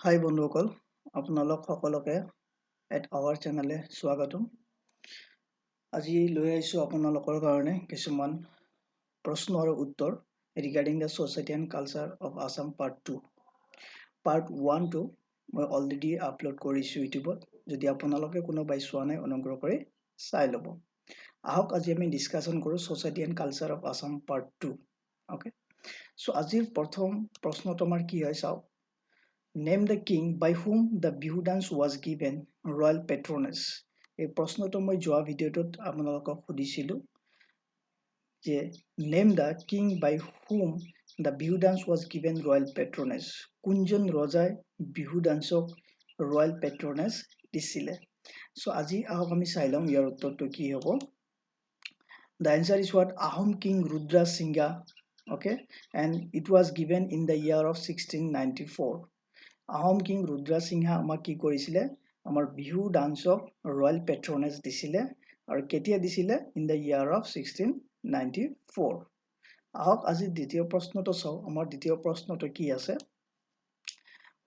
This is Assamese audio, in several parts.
হাই বন্ধুসকল আপোনালোক সকলোকে এট আৱাৰ চেনেলে স্বাগতম আজি লৈ আহিছো আপোনালোকৰ কাৰণে কিছুমান প্ৰশ্ন আৰু উত্তৰ regarding the society and culture of Assam part 2 part 1 টো মই অলৰেডি আপলোড কৰিছো ইউটিউবত যদি আপোনালোকে কোনোবাই চোৱা নাই অনুগ্ৰহ কৰি চাই ল'ব আহক আজি আমি ডিসকাশন কৰো society and culture of Assam part 2 okay so আজিৰ প্ৰথম প্ৰশ্নটো আমাৰ কি হয় চাওক Name the king by whom the Bihu dance was given royal patronage. এই প্ৰশ্নটো মই যোৱা ভিডিঅ'টোত আপোনালোকক সুধিছিলো যে name the king by whom the Bihu dance was given royal patronage. কোনজন ৰজাই বিহু ডান্সক royal patronage দিছিলে সো আজি আহক আমি চাই লম ইয়াৰ উত্তৰটো কি হ'ব The answer is what Ahom king Rudra Singha okay and it was given in the year of 1694 Ahom King Rudra Singha আমাক কি কৰিছিলে আমাৰ বিহু ডান্সক ৰয়্যাল পেট্ৰনেজ দিছিলে আৰু কেতিয়া দিছিলে ইন দ্য ইয়াৰ অফ 1694 আহক আজি দ্বিতীয় প্ৰশ্নটো চাও আমাৰ দ্বিতীয় প্ৰশ্নটো কি আছে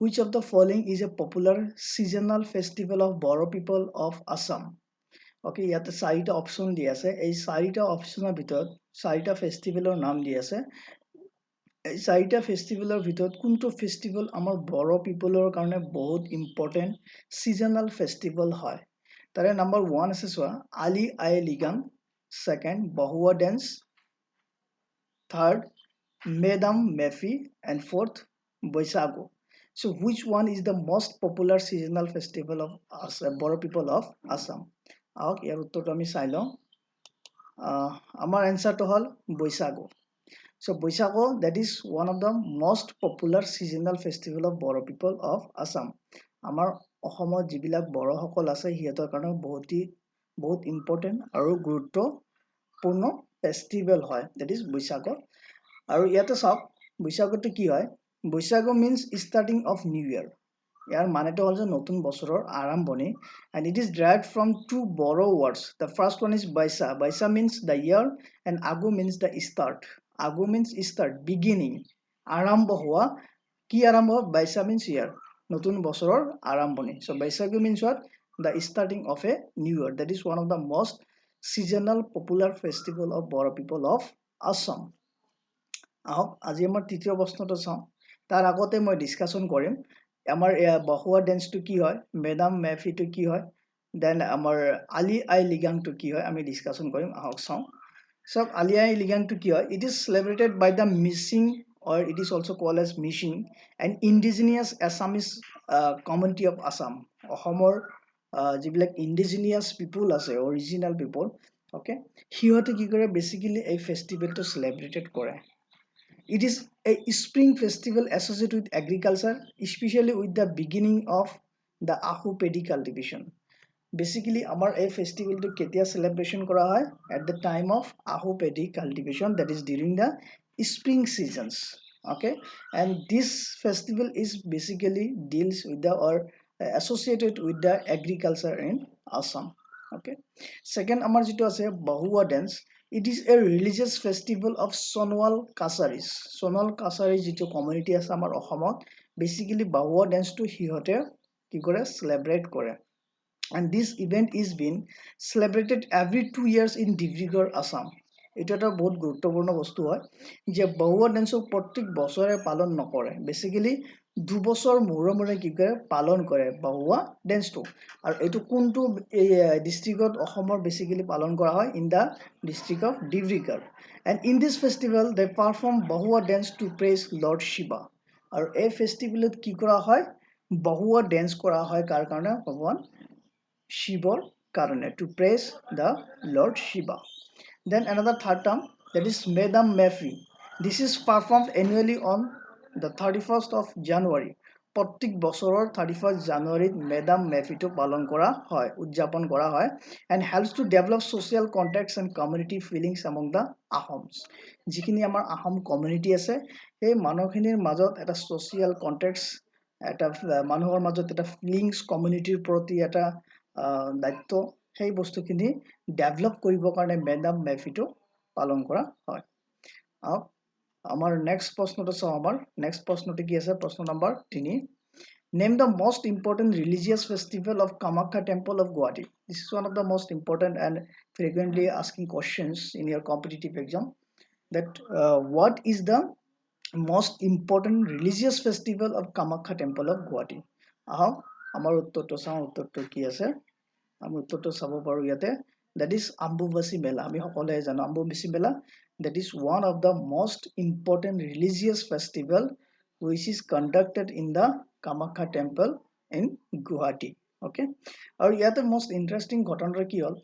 Which of the following is a popular seasonal festival of Boro people of Assam Okay ইয়াতে চাৰিটা অপচন দি আছে এই চাৰিটা অপচনৰ ভিতৰত চাৰিটা ফেষ্টিভেলৰ নাম দি আছে এই চাৰিটা ফেষ্টিভেলৰ ভিতৰত কোনটো ফেষ্টিভেল আমাৰ বড়ো পিপলৰ কাৰণে বহুত ইম্পৰ্টেন্ট সিজনাল ফেষ্টিভেল হয় তাৰে নাম্বাৰ 1 আছে সোৱা Ali Aye Ligang second Bohuwa dance third Medam Mephi and fourth Baishagu so which one is the most popular seasonal festival of Boro people of Assam আহক ইয়াৰ উত্তৰটো আমি চাই লওঁ আমাৰ এনসাৰটো হল Baishagu So Boisago, that is one of the most popular seasonal festival of Boro people of Assam. Amar Ohomot jibilak Boro hokol ase hiator karone বহুত important aru gurutopurno festival hoy that is Boisago aru yate sauk Boisago to ki hoy Boisago means starting of new year ইয়াৰ মানেটো হল যে নতুন বছৰৰ আৰম্ভণি and it is derived from two Boro words the first one is Baisa Baisa means the year and Agu means the start Agu means start beginning আৰম্ভ হোৱা কি আৰম্ভ Baisa means year নতুন বছৰৰ আৰম্ভণি so Baisagu means what the starting of a new year that is one of the most seasonal popular festival of Boro people of Assam আহক আজি আমাৰ তৃতীয় প্ৰশ্নটো চাওঁ তাৰ আগতে মই ডিসকাশন কৰিম আমাৰ বহুৱা ড্যান্স টু কি হয় মেডাম মেফি টু কি হয় দেন আমাৰ আলি আই লিগাং টু কি হয় আমি ডিসকাশন কৰিম আহক চাওঁ সব আলি আই লিগাং টু কি হয় it is celebrated by the Mising or it is also called as Mishing an indigenous Assamese community of Assam অসমৰ যিবিলাক indigenous people আছে original people okay হিহতে কি কৰে basically এই ফেষ্টিভেলটো সেলিব্ৰেটেড কৰে It is a spring festival associated with agriculture, especially with the beginning of the Ahu paddy cultivation. Basically, our a festival to ketia celebration kora hai at the time of Ahu paddy cultivation, that is during the spring seasons. Okay, and this festival is basically deals with the or associated with the agriculture in Assam. Okay, second, amar jito ase Bahua dance. It is a religious festival of Sonwal Kasaris. Sonwal Kasaris jito community ase amar Ohomot basically Bahua dance to hihote ki kore celebrate kore. And this event is been celebrated every 2 years in Dibrugarh, Assam. এটা এটা বহুত গুৰুত্বপূৰ্ণ বস্তু হয় যে বহুৱা ড্যান্সক প্ৰত্যেক বছৰে পালন নকৰে বেসিক্যালি দুবছৰ মূৰে মূৰে কি কৰে পালন কৰে বহুৱা ড্যান্সটো আৰু এটো কোনটো ডিস্ট্ৰিক্টত অসমৰ বেসিক্যালি পালন কৰা হয় in the district of Dibrugarh and in this festival they perform বহুৱা dance to praise Lord Shiva আৰু এই ফেষ্টিভেলত কি কৰা হয় বহুৱা dance কৰা হয় কাৰ কাৰণে ভগৱান Shivor Karane to praise the Lord Shiva. Then another third term that is Medam Mefi. This is performed annually on the 31st of January. প্ৰত্যেক বছৰৰ 31st জানুৱাৰীত মেডাম মেফিটো পালন কৰা হয় উদযাপন কৰা হয় and helps to develop social contacts and community feelings among the Ahoms যিখিনি আমাৰ আহোম কমিউনিটি আছে এই মানুহখিনিৰ মাজত এটা social contacts এটা মানুহৰ মাজত এটা feelings communityৰ প্ৰতি এটা দায়িত্ব সেই বস্তুখিনি ডেভেলপ কৰিবৰ কাৰণে মেডাম মেফিটো পালন কৰা হয় আমাৰ নেক্সট প্ৰশ্নটো চাও আমাৰ নেক্সট প্ৰশ্নটো কি আছে প্ৰশ্ন number 3 Name the most important religious festival of Kamakya Temple of Guwahati. This is one of the most important and frequently asking questions in your competitive exam. That what is the most important religious festival of Kamakya Temple of Guwahati? আহক আমাৰ উত্তৰটো চাওঁ উত্তৰটো কি আছে আমি উত্তৰটো চাব পাৰো ইয়াতে that is Ambuvasi Mela আমি সকলোৱে জানো Ambuvasi Mela that is one of the most important religious festival which is conducted in the Kamakya Temple in Guwahati okay আৰু ইয়াতে most interesting ঘটনাটো কি হ'ল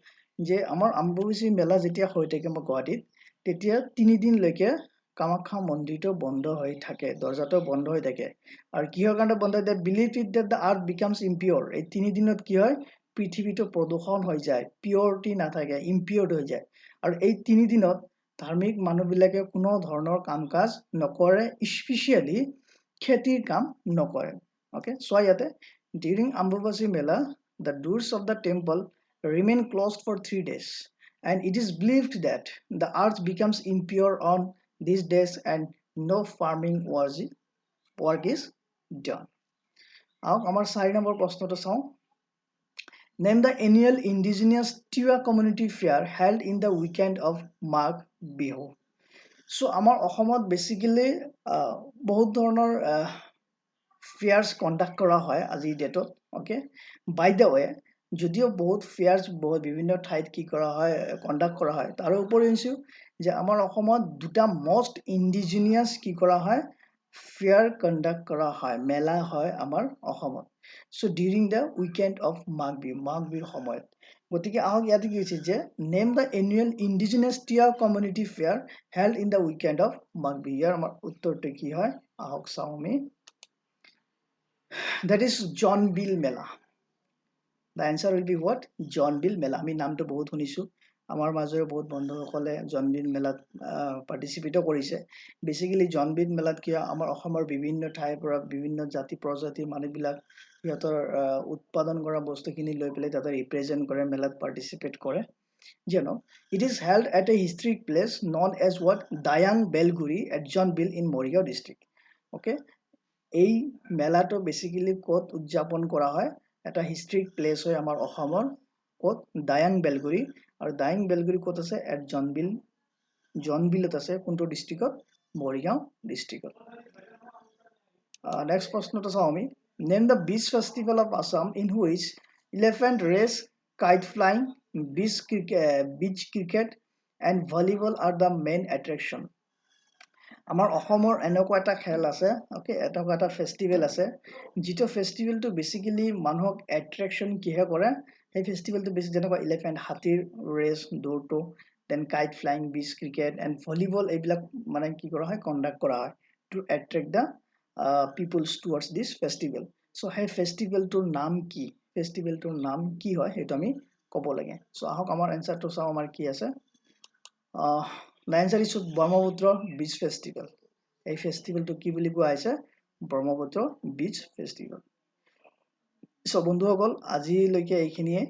যে আমাৰ Ambuvasi Mela যেতিয়া হৈ থাকে গুৱাহাটীত তেতিয়া 3 দিন লৈকে কামাখ্যা মন্দিৰটো বন্ধ হৈ থাকে দৰ্জাটো বন্ধ হৈ থাকে আৰু কিহৰ কাৰণে বন্ধ হৈ থাকে believe it that the earth becomes impure এই 3 দিনত কি হয় পৃথিৱীটো প্ৰদূষণ হৈ যায় পিউৰিটি নাথাকে ইম্পিউৰ্ড হৈ যায় আৰু এই 3 দিনত ধাৰ্মিক মানুহবিলাকে কোনো ধৰণৰ কাম-কাজ নকৰে স্পেশালি খেতিৰ কাম নকৰে okay so ইয়াতে during Ambuvasi Mela the doors of the temple remain closed for 3 days and it is believed that the earth becomes impure on these days and no farming work is done. Our 4 number প্রশ্নটো চাও Name the annual indigenous Tiwa community fair held in the weekend of Magh Bihu. So আমাৰ অসমত basically বহুত ধৰণৰ fairs conduct কৰা হয় আজি ডেটত okay by the way যদিও বহুত fairs বহুত বিভিন্ন ঠাইত কি কৰা হয় conduct কৰা হয় তাৰ উপৰিও যে আমাৰ অসমত দুটা most indigenous কি কৰা হয় fair conduct kora hoy mela hoy amar ohomot so during the weekend of Magh Bihu homoyot gotike ahok yate ki hoise je name the annual indigenous Tiwa community fair held in the weekend of Magh Bihu yar amar uttor to ki hoy ahok sao ami that is Hornbill Mela the answer will be what Hornbill Mela ami naam to bahut shunisu আমাৰ মাজৰে বহুত বন্ধুসকলে জনবিল মেলাত পাৰ্টিসিপেট কৰিছে বেসিক্যালি জনবিল মেলাত কি আমাৰ অসমৰ বিভিন্ন ঠাইৰ পৰা বিভিন্ন জাতি প্ৰজাতিৰ মানুহবিলাক ইহঁতৰ উৎপাদন কৰা বস্তুখিনি লৈ পেলাই তাতে ৰিপ্ৰেজেন্ট কৰে মেলাত পাৰ্টিসিপেট কৰে you know it is held at a historic place known as what Dayang Belguri at Hornbill in Morigao district okay এই মেলাটো বেসিক্যালি কোত উদযাপন কৰা হয় এটা হিষ্ট্ৰিক প্লেস হয় আমাৰ অসমৰ কোত দায়াং বেলগুৰি আৰু দায়াং বেলগুৰি কোত আছে এট জনবিলত আছে কোনটো ডিস্ট্ৰিক্টত মৰিগাঁও ডিস্ট্ৰিক্টত নেক্সট প্ৰশ্নটো চাও আমি নেম দ্য বিচ festival of Assam in which elephant race kite flying beach cricket and volleyball are the main attraction আমাৰ অসমৰ এনেকুৱা এটা খেল আছে ওকে এটা ফেষ্টিভেল আছে যিটো ফেষ্টিভেলটো বেসিক্যালি মানুহক এট্ৰাকশন কিহে কৰে এই ফেষ্টিভেলটো বেছি যেনেকুৱা এলিফেন্ট হাতীৰ ৰেস দৌৰটো then kite flying beach cricket and volleyball এইবিলাক মানে কি কৰা হয় কণ্ডাক্ট কৰা হয় to attract the peoples towards this festival so' সেই ফেষ্টিভেলটোৰ নাম কি ফেষ্টিভেলটোৰ নাম কি হয় সেইটো আমি ক'ব লাগে চ' আহক আমাৰ এনচাৰটো চাওঁ আমাৰ কি আছে The answer is Brahmaputra Beach Festival. এই ফেষ্টিভেলটো কি বুলি কোৱা হৈছে ব্ৰহ্মপুত্ৰ বিচ ফেষ্টিভেল সো বন্ধুসকল আজিলৈকে এইখিনিয়ে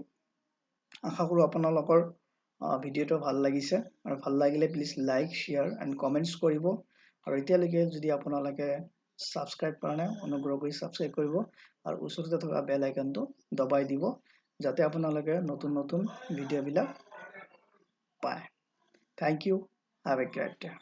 আশা কৰো আপোনালোকৰ ভিডিওটো ভাল লাগিছে আৰু ভাল লাগিলে please like share and comments কৰিব আৰু এতিয়ালৈকে যদি আপোনালোকে সাবস্ক্ৰাইব কৰা নাই অনুগ্ৰহ কৰি সাবস্ক্ৰাইব কৰিব আৰু ওচৰতে থকা বেল আইকনটো দবাই দিব যাতে আপোনালোকে নতুন নতুন ভিডিওবিলাক পায় Thank you. Have a great day.